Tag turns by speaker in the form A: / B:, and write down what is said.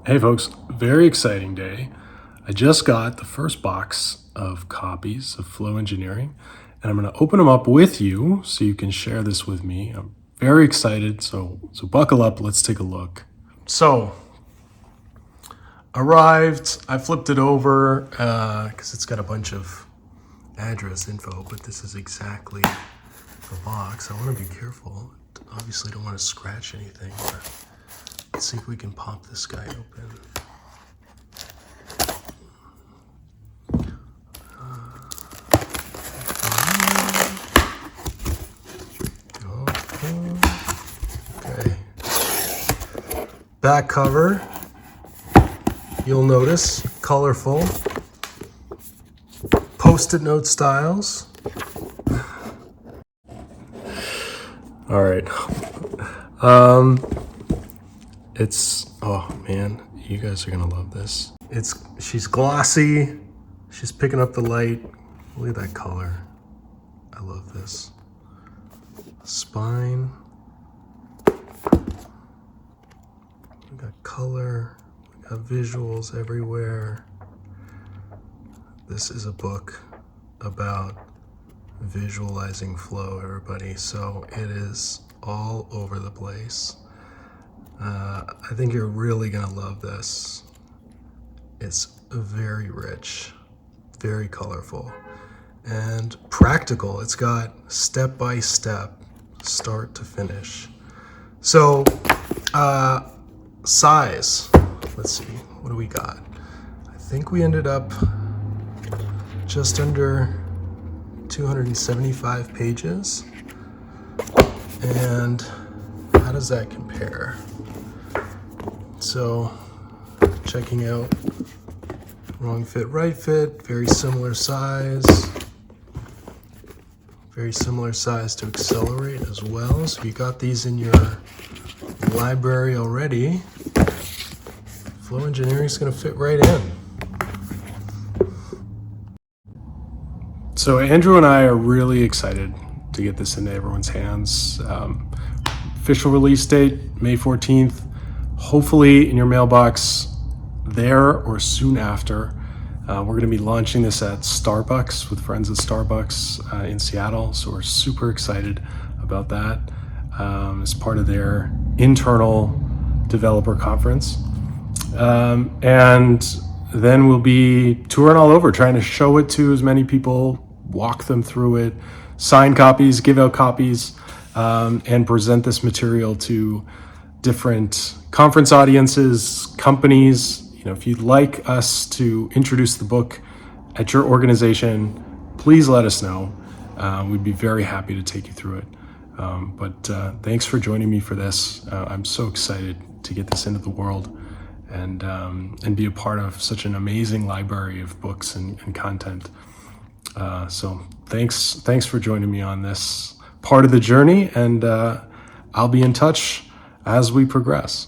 A: Hey folks, very exciting day. I just got the first box of copies of Flow Engineering, and I'm going to open them up with you so you can share this with me. I'm very excited, so buckle up, let's take a look. So, arrived, I flipped it over because it's got a bunch of address info, but this is exactly the box. I want to be careful. Obviously don't want to scratch anything, but let's see if we can pop this guy open. Okay. Back cover, you'll notice, colorful. Post-it note styles. All right. Oh man, you guys are gonna love this. She's glossy. She's picking up the light. Look at that color. I love this. Spine. We got color. We got visuals everywhere. This is a book about visualizing flow, everybody. So it is all over the place. I think you're really gonna love this. It's very rich, very colorful, and practical. It's got step-by-step, start to finish. So, size, let's see, what do we got? I think we ended up just under 275 pages. And how does that compare? So, checking out wrong fit, right fit, very similar size. Very similar size to Accelerate as well. So you got these in your library already. Flow Engineering is going to fit right in. So Andrew and I are really excited to get this into everyone's hands. Official release date, May 14th. Hopefully in your mailbox there or soon after. We're going to be launching this at Starbucks with friends at Starbucks in Seattle. So we're super excited about that as part of their internal developer conference. And then we'll be touring all over, trying to show it to as many people, walk them through it, sign copies, give out copies, and present this material to different conference audiences, companies. You know, if you'd like us to introduce the book at your organization, please let us know. We'd be very happy to take you through it. But thanks for joining me for this. I'm so excited to get this into the world and be a part of such an amazing library of books and content. So thanks for joining me on this part of the journey, and I'll be in touch as we progress.